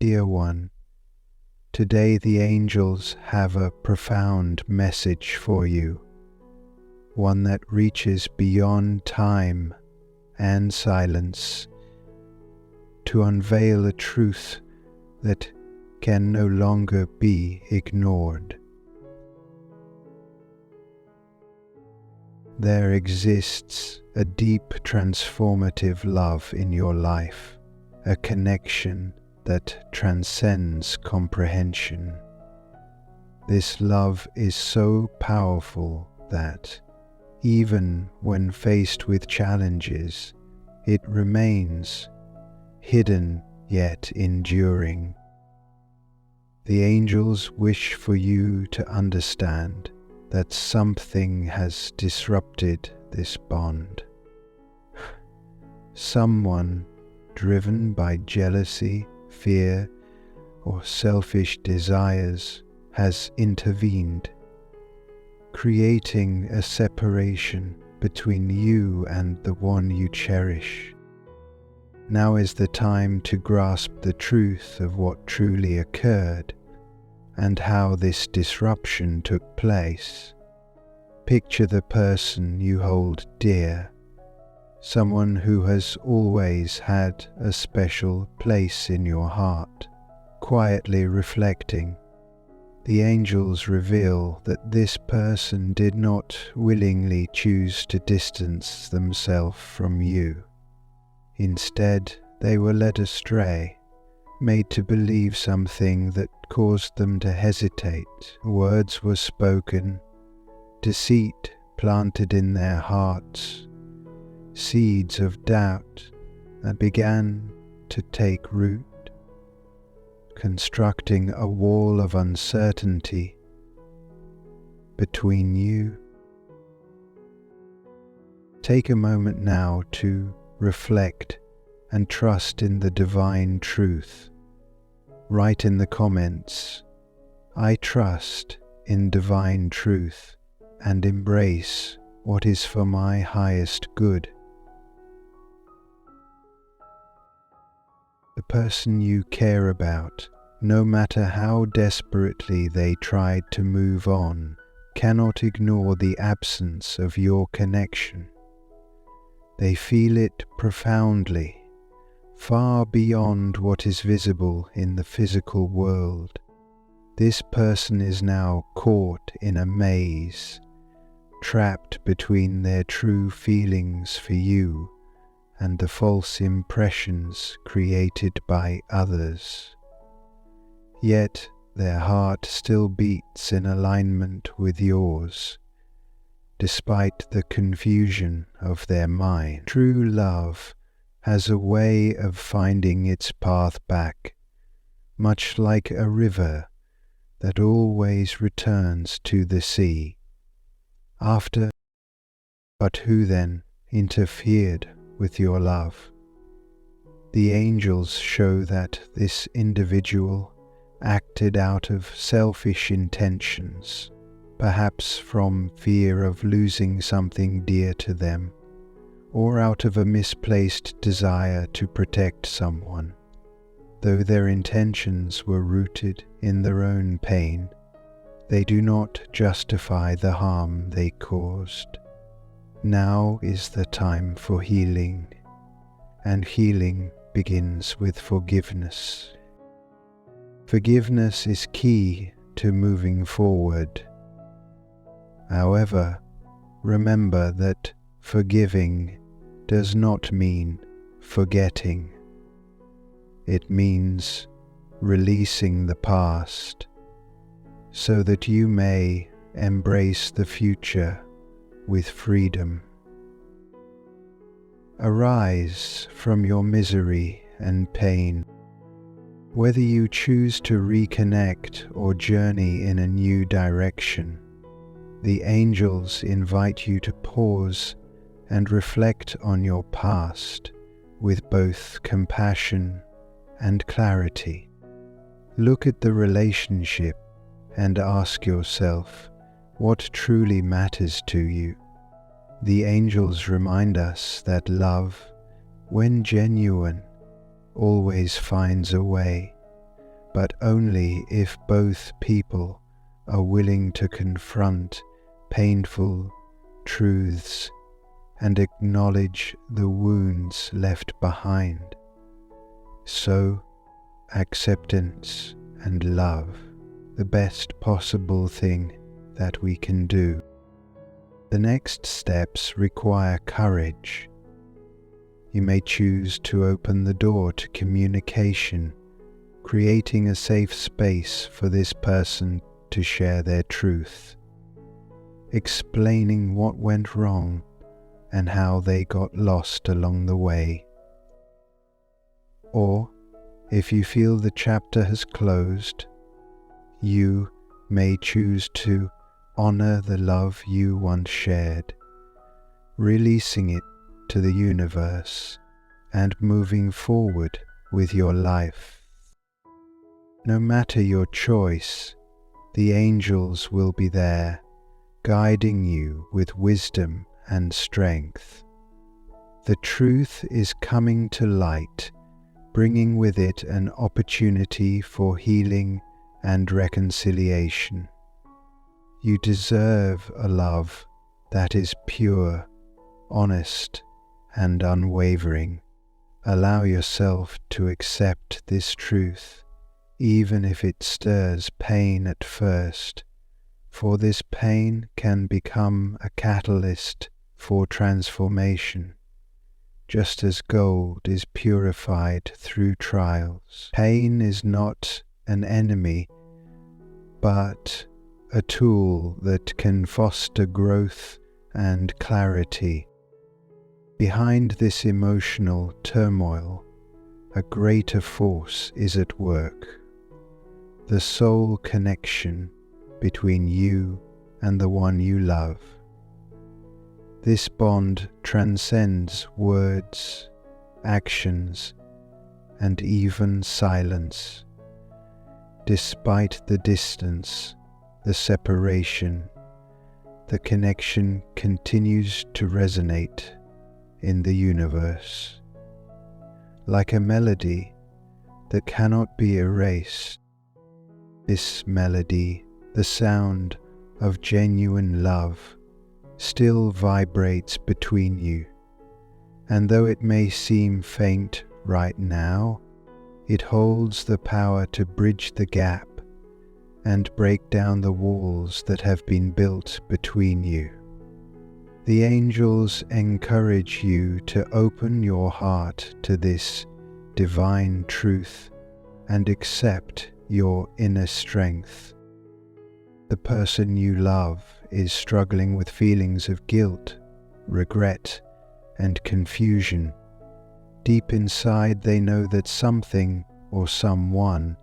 Dear one, today the angels have a profound message for you, one that reaches beyond time and silence to unveil a truth that can no longer be ignored. There exists a deep transformative love in your life, a connection that transcends comprehension. This love is so powerful that, even when faced with challenges, it remains hidden yet enduring. The angels wish for you to understand that something has disrupted this bond. Someone driven by jealousy, fear, or selfish desires has intervened, creating a separation between you and the one you cherish. Now is the time to grasp the truth of what truly occurred and how this disruption took place. Picture the person you hold dear, someone who has always had a special place in your heart. Quietly reflecting, the angels reveal that this person did not willingly choose to distance themselves from you. Instead, they were led astray, made to believe something that caused them to hesitate. Words were spoken, deceit planted in their hearts, seeds of doubt that began to take root, constructing a wall of uncertainty between you. Take a moment now to reflect and trust in the divine truth. Write in the comments, "I trust in divine truth and embrace what is for my highest good." The person you care about, no matter how desperately they tried to move on, cannot ignore the absence of your connection. They feel it profoundly, far beyond what is visible in the physical world. This person is now caught in a maze, trapped between their true feelings for you and the false impressions created by others. Yet their heart still beats in alignment with yours, despite the confusion of their mind. True love has a way of finding its path back, much like a river that always returns to the sea. But who then interfered with your love? The angels show that this individual acted out of selfish intentions, perhaps from fear of losing something dear to them, or out of a misplaced desire to protect someone. Though their intentions were rooted in their own pain, they do not justify the harm they caused. Now is the time for healing, and healing begins with forgiveness. Forgiveness is key to moving forward. However, remember that forgiving does not mean forgetting. It means releasing the past so that you may embrace the future with freedom. Arise from your misery and pain. Whether you choose to reconnect or journey in a new direction, the angels invite you to pause and reflect on your past with both compassion and clarity. Look at the relationship and ask yourself what truly matters to you. The angels remind us that love, when genuine, always finds a way, but only if both people are willing to confront painful truths and acknowledge the wounds left behind. So, acceptance and love, the best possible thing that we can do. The next steps require courage. You may choose to open the door to communication, creating a safe space for this person to share their truth, explaining what went wrong and how they got lost along the way. Or, if you feel the chapter has closed, you may choose to honor the love you once shared, releasing it to the universe and moving forward with your life. No matter your choice, the angels will be there, guiding you with wisdom and strength. The truth is coming to light, bringing with it an opportunity for healing and reconciliation. You deserve a love that is pure, honest, and unwavering. Allow yourself to accept this truth, even if it stirs pain at first, for this pain can become a catalyst for transformation. Just as gold is purified through trials, pain is not an enemy, but a tool that can foster growth and clarity. Behind this emotional turmoil, a greater force is at work. The soul connection between you and the one you love. This bond transcends words, actions, and even silence. Despite the distance, the separation, the connection continues to resonate in the universe. Like a melody that cannot be erased, this melody, the sound of genuine love, still vibrates between you, and though it may seem faint right now, it holds the power to bridge the gap and break down the walls that have been built between you. The angels encourage you to open your heart to this divine truth and accept your inner strength. The person you love is struggling with feelings of guilt, regret, and confusion. Deep inside, they know that something or someone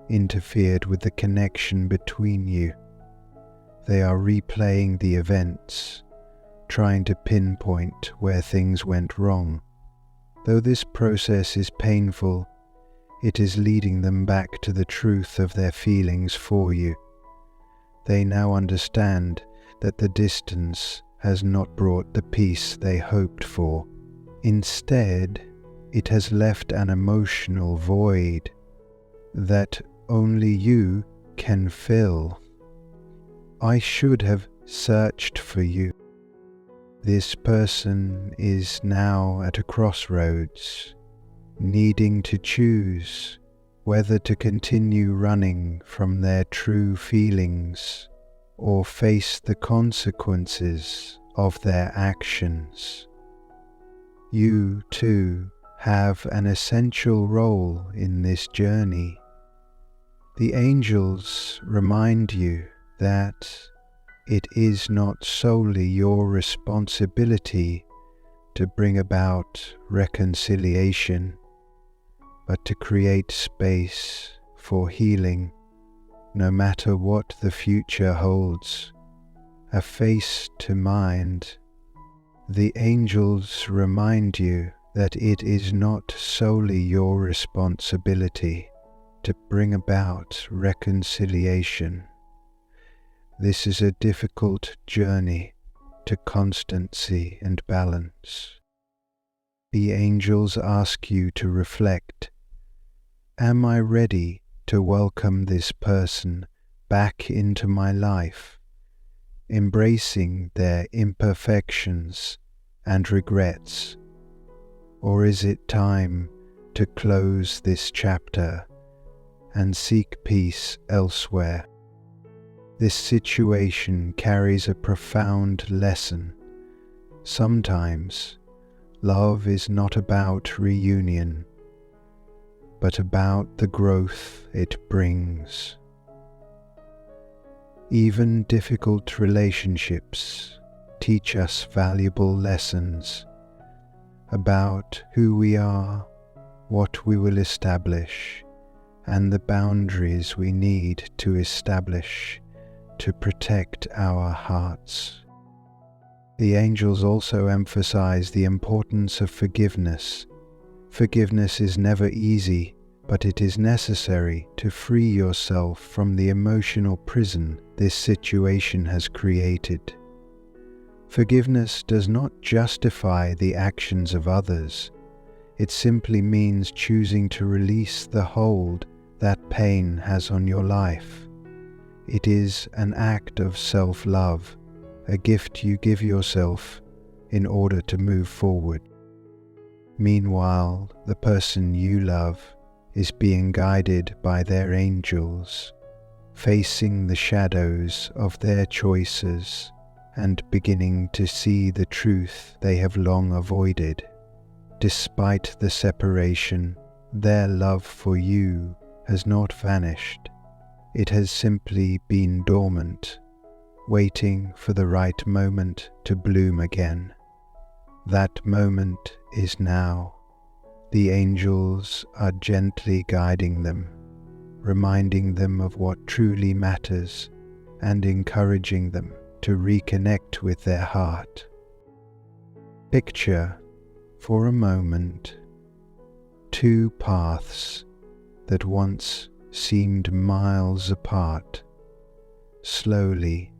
interfered with the connection between you. They are replaying the events, trying to pinpoint where things went wrong. Though this process is painful, it is leading them back to the truth of their feelings for you. They now understand that the distance has not brought the peace they hoped for. Instead, it has left an emotional void that only you can fill. I should have searched for you. This person is now at a crossroads, needing to choose whether to continue running from their true feelings or face the consequences of their actions. You, too, have an essential role in this journey. The angels remind you that it is not solely your responsibility to bring about reconciliation, but to create space for healing, no matter what the future holds. A face to mind. The angels remind you that it is not solely your responsibility to bring about reconciliation. This is a difficult journey to constancy and balance. The angels ask you to reflect. Am I ready to welcome this person back into my life, embracing their imperfections and regrets? Or is it time to close this chapter and seek peace elsewhere? This situation carries a profound lesson. Sometimes, love is not about reunion, but about the growth it brings. Even difficult relationships teach us valuable lessons about who we are, what we will establish, and the boundaries we need to establish to protect our hearts. The angels also emphasize the importance of forgiveness. Forgiveness is never easy, but it is necessary to free yourself from the emotional prison this situation has created. Forgiveness does not justify the actions of others. It simply means choosing to release the hold that pain has on your life. It is an act of self-love, a gift you give yourself in order to move forward. Meanwhile, the person you love is being guided by their angels, facing the shadows of their choices and beginning to see the truth they have long avoided. Despite the separation, their love for you has not vanished. It has simply been dormant, waiting for the right moment to bloom again. That moment is now. The angels are gently guiding them, reminding them of what truly matters and encouraging them to reconnect with their heart. Picture, for a moment, two paths that once seemed miles apart, slowly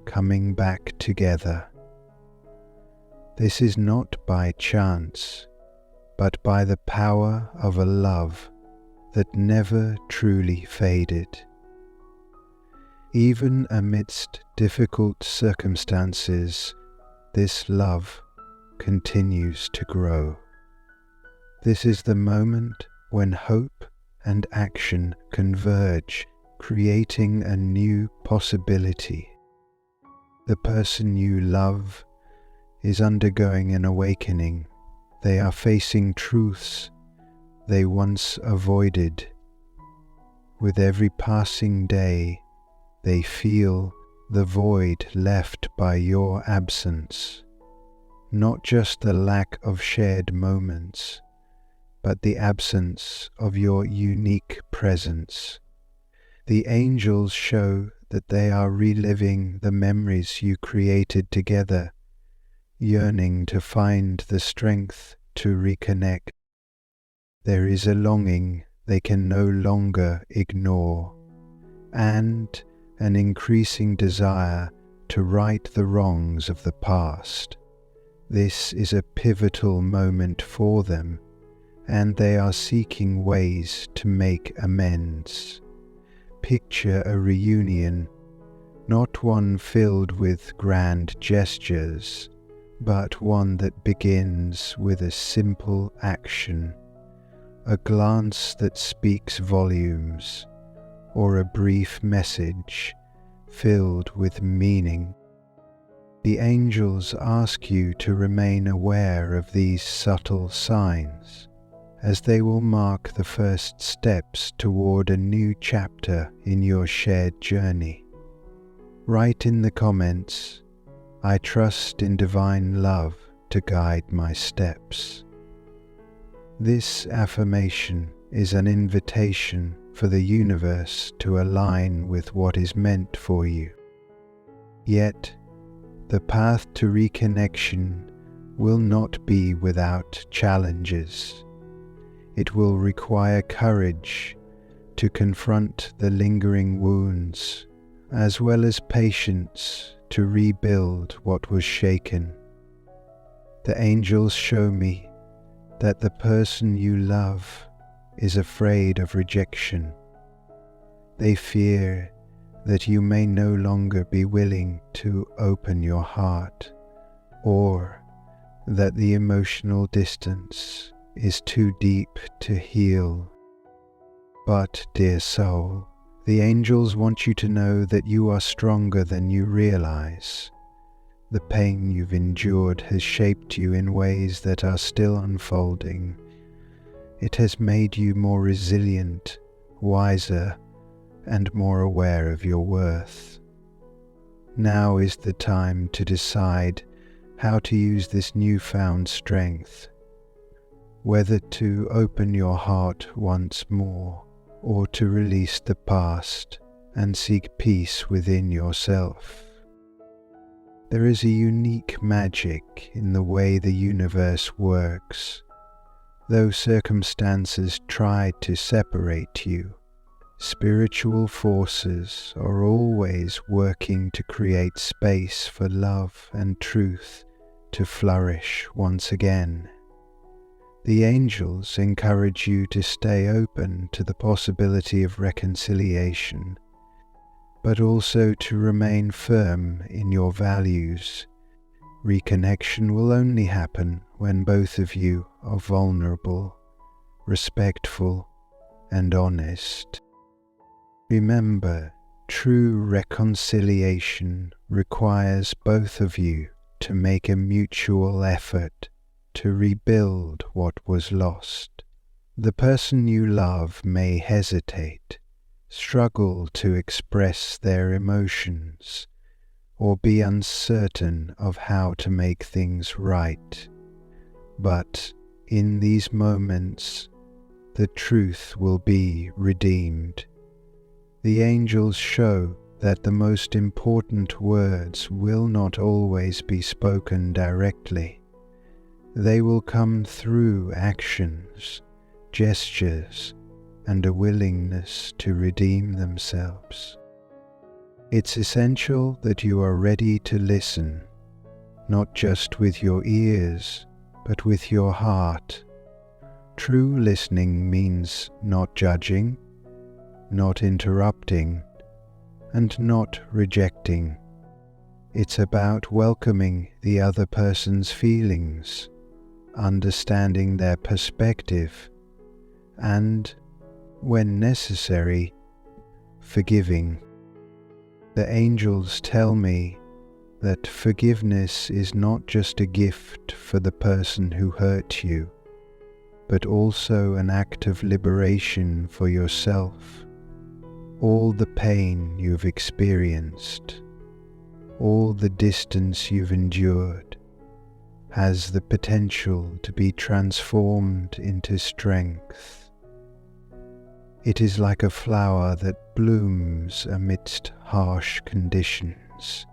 coming back together. This is not by chance, but by the power of a love that never truly faded. Even amidst difficult circumstances, this love continues to grow. This is the moment when hope and action converge, creating a new possibility. The person you love is undergoing an awakening. They are facing truths they once avoided. With every passing day, they feel the void left by your absence. Not just the lack of shared moments, but the absence of your unique presence. The angels show that they are reliving the memories you created together, yearning to find the strength to reconnect. There is a longing they can no longer ignore, and an increasing desire to right the wrongs of the past. This is a pivotal moment for them, and they are seeking ways to make amends. Picture a reunion, not one filled with grand gestures, but one that begins with a simple action, a glance that speaks volumes, or a brief message filled with meaning. The angels ask you to remain aware of these subtle signs, as they will mark the first steps toward a new chapter in your shared journey. Write in the comments, "I trust in divine love to guide my steps." This affirmation is an invitation for the universe to align with what is meant for you. Yet, the path to reconnection will not be without challenges. It will require courage to confront the lingering wounds, as well as patience to rebuild what was shaken. The angels show me that the person you love is afraid of rejection, They fear that you may no longer be willing to open your heart, or that the emotional distance is too deep to heal. But, dear soul, the angels want you to know that you are stronger than you realize. The pain you've endured has shaped you in ways that are still unfolding. It has made you more resilient, wiser, and more aware of your worth. Now is the time to decide how to use this newfound strength, whether to open your heart once more or to release the past and seek peace within yourself. There is a unique magic in the way the universe works. Though circumstances try to separate you, spiritual forces are always working to create space for love and truth to flourish once again. The angels encourage you to stay open to the possibility of reconciliation, but also to remain firm in your values. Reconnection will only happen when both of you are vulnerable, respectful, and honest. Remember, true reconciliation requires both of you to make a mutual effort to rebuild what was lost. The person you love may hesitate, struggle to express their emotions, or be uncertain of how to make things right. But in these moments, the truth will be redeemed. The angels show that the most important words will not always be spoken directly. They will come through actions, gestures, and a willingness to redeem themselves. It's essential that you are ready to listen, not just with your ears, but with your heart. True listening means not judging, not interrupting, and not rejecting. It's about welcoming the other person's feelings, understanding their perspective, and, when necessary, forgiving. The angels tell me that forgiveness is not just a gift for the person who hurt you, but also an act of liberation for yourself. All the pain you've experienced, all the distance you've endured, has the potential to be transformed into strength. It is like a flower that blooms amidst harsh conditions,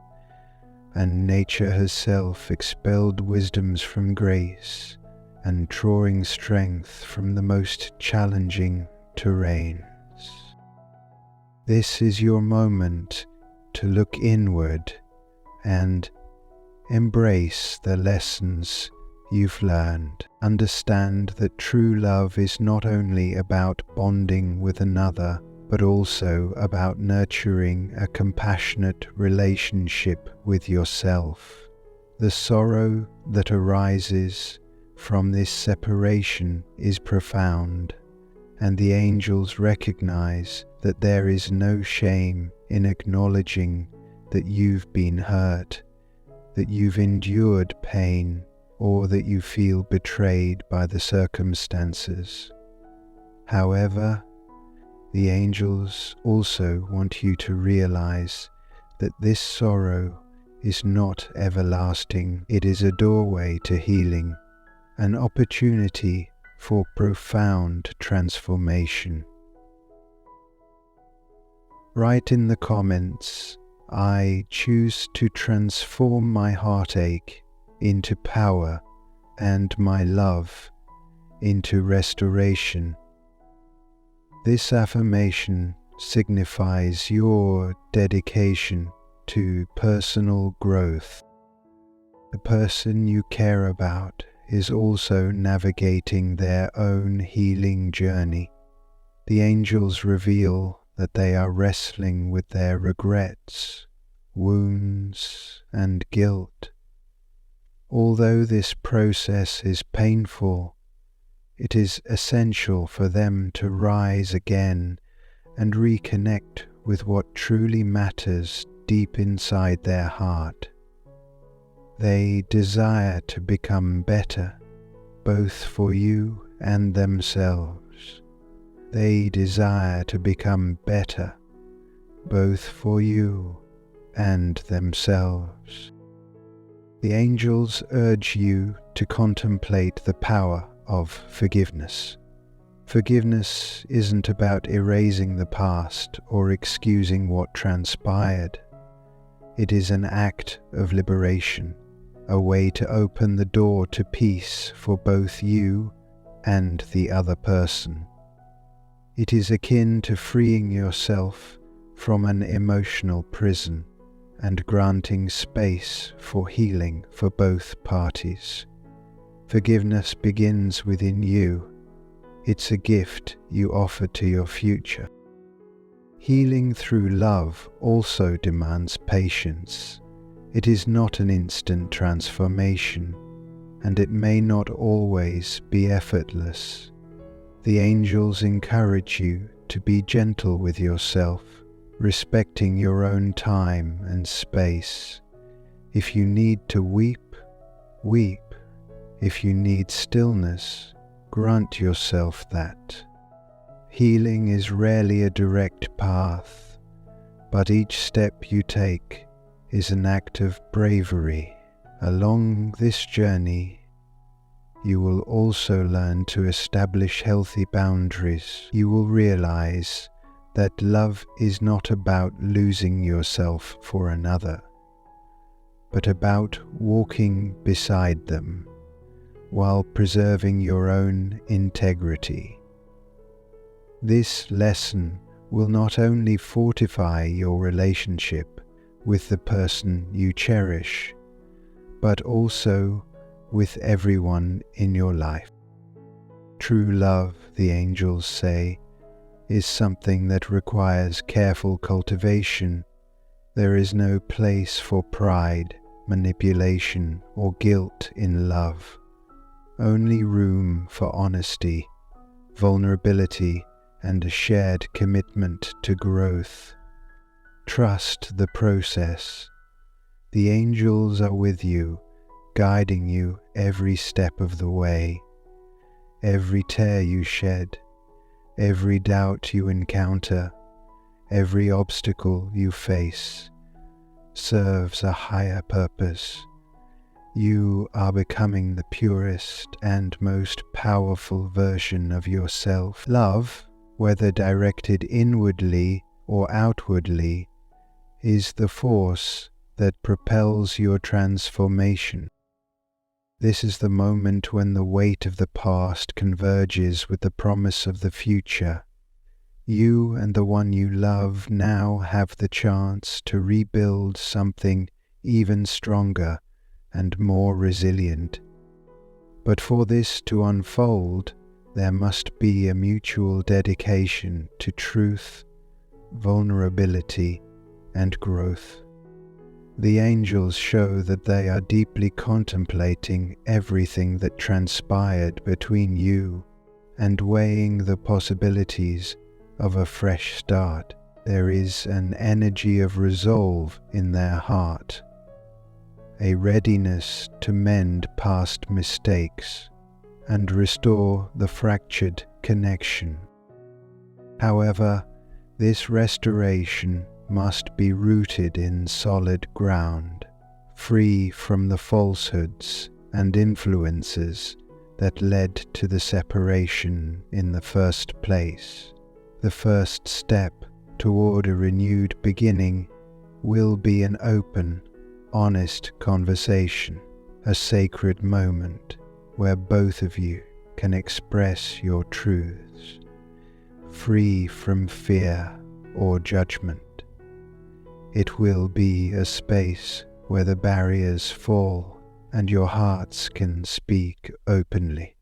and nature herself expelled wisdoms from grace and drawing strength from the most challenging terrains. This is your moment to look inward and embrace the lessons you've learned. Understand that true love is not only about bonding with another, but also about nurturing a compassionate relationship with yourself. The sorrow that arises from this separation is profound, and the angels recognize that there is no shame in acknowledging that you've been hurt, that you've endured pain, or that you feel betrayed by the circumstances. However, the angels also want you to realize that this sorrow is not everlasting. It is a doorway to healing, an opportunity for profound transformation. Write in the comments, "I choose to transform my heartache into power and my love into restoration." This affirmation signifies your dedication to personal growth. The person you care about is also navigating their own healing journey. The angels reveal that they are wrestling with their regrets, wounds, and guilt. Although this process is painful, it is essential for them to rise again and reconnect with what truly matters deep inside their heart. They desire to become better, both for you and themselves. They desire to become better, both for you and themselves. The angels urge you to contemplate the power of forgiveness. Forgiveness isn't about erasing the past or excusing what transpired. It is an act of liberation, a way to open the door to peace for both you and the other person. It is akin to freeing yourself from an emotional prison and granting space for healing for both parties. Forgiveness begins within you. It's a gift you offer to your future. Healing through love also demands patience. It is not an instant transformation, and it may not always be effortless. The angels encourage you to be gentle with yourself, respecting your own time and space. If you need to weep, weep. If you need stillness, grant yourself that. Healing is rarely a direct path, but each step you take is an act of bravery. Along this journey, you will also learn to establish healthy boundaries. You will realize that love is not about losing yourself for another, but about walking beside them while preserving your own integrity. This lesson will not only fortify your relationship with the person you cherish, but also with everyone in your life. True love, the angels say, is something that requires careful cultivation. There is no place for pride, manipulation, or guilt in love. Only room for honesty, vulnerability, and a shared commitment to growth. Trust the process. The angels are with you, guiding you every step of the way. Every tear you shed, every doubt you encounter, every obstacle you face, serves a higher purpose. You are becoming the purest and most powerful version of yourself. Love, whether directed inwardly or outwardly, is the force that propels your transformation. This is the moment when the weight of the past converges with the promise of the future. You and the one you love now have the chance to rebuild something even stronger and more resilient. But for this to unfold, there must be a mutual dedication to truth, vulnerability, and growth. The angels show that they are deeply contemplating everything that transpired between you and weighing the possibilities of a fresh start. There is an energy of resolve in their heart, a readiness to mend past mistakes and restore the fractured connection. However, this restoration must be rooted in solid ground, free from the falsehoods and influences that led to the separation in the first place. The first step toward a renewed beginning will be an open, honest conversation, a sacred moment where both of you can express your truths, free from fear or judgment. It will be a space where the barriers fall and your hearts can speak openly.